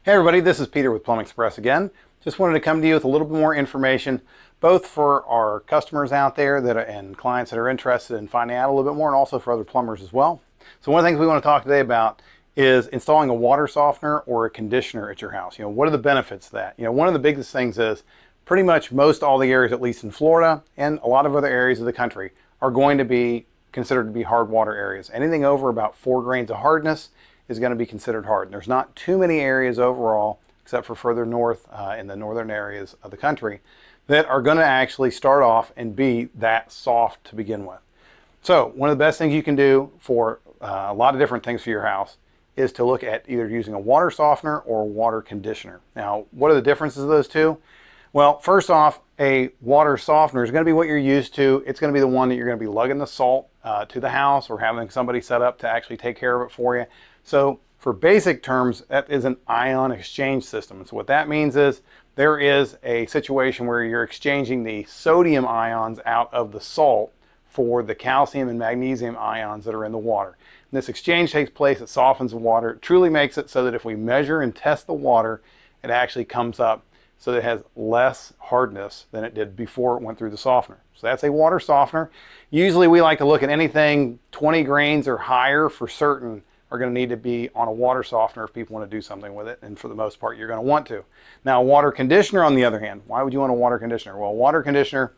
Hey everybody, this is Peter with Plumbing Express again. Just wanted to come to you with a little bit more information, both for our customers out there and clients that are interested in finding out a little bit more, and also for other plumbers as well. So one of the things we want to talk today about is installing a water softener or a conditioner at your house. What are the benefits of that? One of the biggest things is pretty much most all the areas, at least in Florida and a lot of other areas of the country, are going to be considered to be hard water areas. Anything over about 4 grains of hardness is going to be considered hard. And there's not too many areas overall, except for further north in the northern areas of the country, that are going to actually start off and be that soft to begin with. So one of the best things you can do for a lot of different things for your house is to look at either using a water softener or a water conditioner. Now, what are the differences of those two? Well, first off, a water softener is going to be what you're used to. It's going to be the one that you're going to be lugging the salt to the house or having somebody set up to actually take care of it for you. So for basic terms, that is an ion exchange system. So what that means is there is a situation where you're exchanging the sodium ions out of the salt for the calcium and magnesium ions that are in the water. And this exchange takes place, it softens the water, it truly makes it so that if we measure and test the water, it actually comes up so that it has less hardness than it did before it went through the softener. So that's a water softener. Usually we like to look at anything 20 grains or higher for certain are going to need to be on a water softener if people want to do something with it, and for the most part you're going to want to. Now, a water conditioner on the other hand, why would you want a water conditioner? Well, a water conditioner,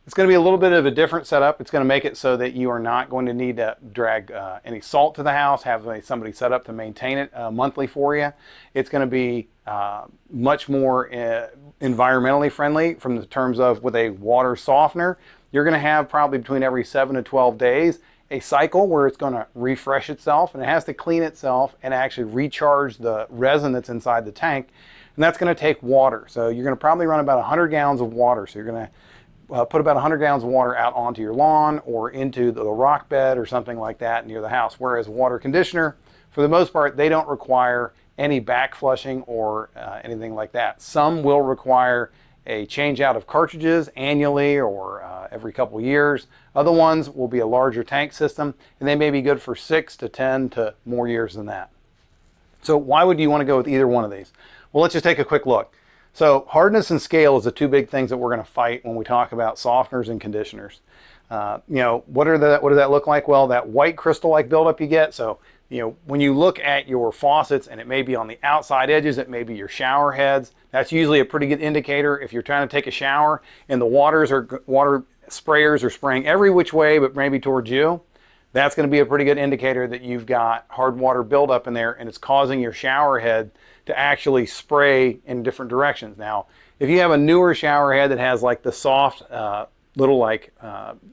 it's going to be a little bit of a different setup. It's going to make it so that you are not going to need to drag any salt to the house, have somebody set up to maintain it monthly for you. It's going to be much more environmentally friendly from the terms of with a water softener. You're going to have probably between every 7 to 12 days a cycle where it's going to refresh itself, and it has to clean itself and actually recharge the resin that's inside the tank, and that's going to take water. So you're going to probably run about 100 gallons of water. So you're going to put about 100 gallons of water out onto your lawn or into the rock bed or something like that near the house. Whereas a water conditioner, for the most part, they don't require any back flushing or anything like that. Some will require a change out of cartridges annually or every couple years. Other ones will be a larger tank system, and they may be good for 6 to 10 to more years than that. So why would you want to go with either one of these? Well, let's just take a quick look. So hardness and scale is the two big things that we're going to fight when we talk about softeners and conditioners. What does that look like? Well, that white crystal-like buildup you get. So when you look at your faucets, and it may be on the outside edges, it may be your shower heads, that's usually a pretty good indicator. If you're trying to take a shower and the water sprayers are spraying every which way but maybe towards you, that's going to be a pretty good indicator that you've got hard water buildup in there, and it's causing your shower head to actually spray in different directions. Now, if you have a newer shower head that has like the soft little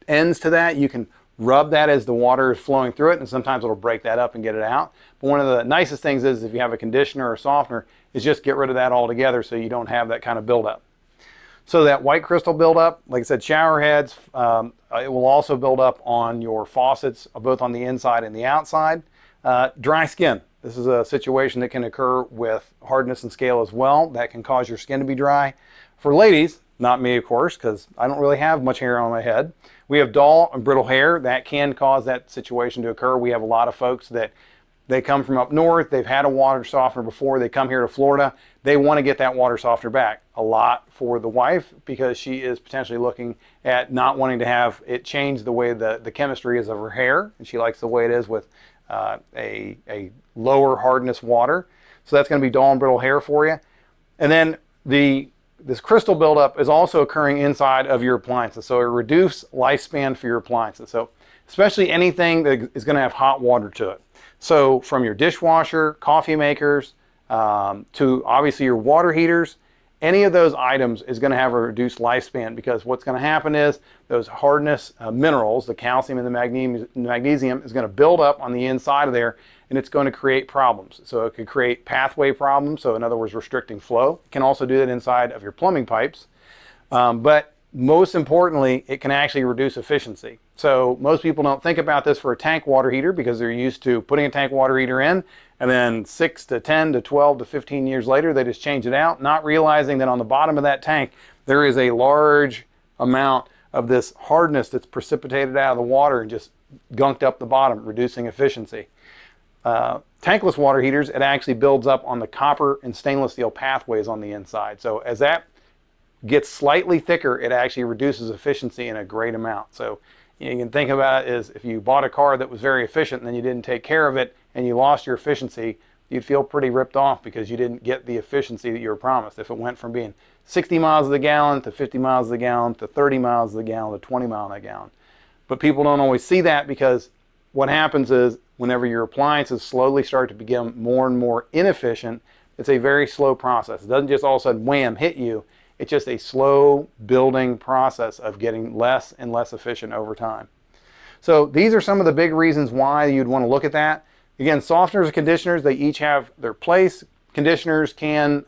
ends to that, you can rub that as the water is flowing through it, and sometimes it'll break that up and get it out. But one of the nicest things is if you have a conditioner or softener is just get rid of that altogether so you don't have that kind of buildup. So that white crystal buildup, like I said, shower heads, it will also build up on your faucets, both on the inside and the outside. Dry skin. This is a situation that can occur with hardness and scale as well. That can cause your skin to be dry. For ladies, not me of course, because I don't really have much hair on my head. We have dull and brittle hair. That can cause that situation to occur. We have a lot of folks that they come from up north, they've had a water softener before, they come here to Florida, they want to get that water softener back. A lot for the wife because she is potentially looking at not wanting to have it change the way the chemistry is of her hair, and she likes the way it is with a lower hardness water. So that's going to be dull and brittle hair for you. And then this crystal buildup is also occurring inside of your appliances, so it reduces lifespan for your appliances. So especially anything that is going to have hot water to it. So from your dishwasher, coffee makers, to obviously your water heaters, any of those items is going to have a reduced lifespan, because what's going to happen is those hardness minerals, the calcium and the magnesium, is going to build up on the inside of there, and it's going to create problems. So it could create pathway problems, so in other words restricting flow. It can also do that inside of your plumbing pipes. But most importantly, it can actually reduce efficiency. So most people don't think about this for a tank water heater because they're used to putting a tank water heater in, and then 6 to 10 to 12 to 15 years later, they just change it out, not realizing that on the bottom of that tank, there is a large amount of this hardness that's precipitated out of the water and just gunked up the bottom, reducing efficiency. tankless water heaters, it actually builds up on the copper and stainless steel pathways on the inside. So as that gets slightly thicker, it actually reduces efficiency in a great amount. So you can think about it as if you bought a car that was very efficient and then you didn't take care of it and you lost your efficiency, you'd feel pretty ripped off because you didn't get the efficiency that you were promised. If it went from being 60 miles a gallon to 50 miles a gallon to 30 miles a gallon to 20 miles a gallon. But people don't always see that, because what happens is whenever your appliances slowly start to become more and more inefficient, it's a very slow process. It doesn't just all of a sudden wham hit you. It's just a slow building process of getting less and less efficient over time. So these are some of the big reasons why you'd want to look at that. Again, softeners and conditioners, they each have their place. Conditioners can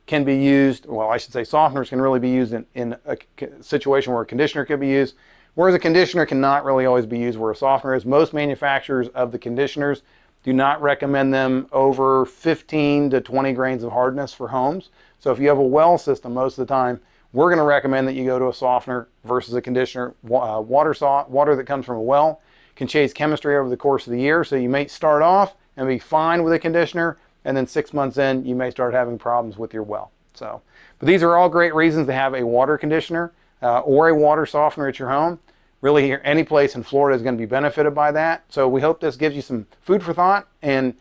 be used, well, I should say softeners can really be used in a situation where a conditioner could be used, whereas a conditioner cannot really always be used where a softener is. Most manufacturers of the conditioners do not recommend them over 15 to 20 grains of hardness for homes. So if you have a well system, most of the time, we're going to recommend that you go to a softener versus a conditioner. Water that comes from a well can change chemistry over the course of the year. So you may start off and be fine with a conditioner, and then 6 months in, you may start having problems with your well. So, but these are all great reasons to have a water conditioner or a water softener at your home. Really, any place in Florida is going to be benefited by that. So we hope this gives you some food for thought, and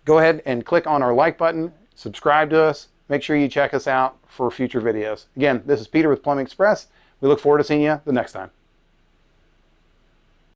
go ahead and click on our like button, subscribe to us, make sure you check us out for future videos. Again, this is Peter with Plumbing Express. We look forward to seeing you the next time.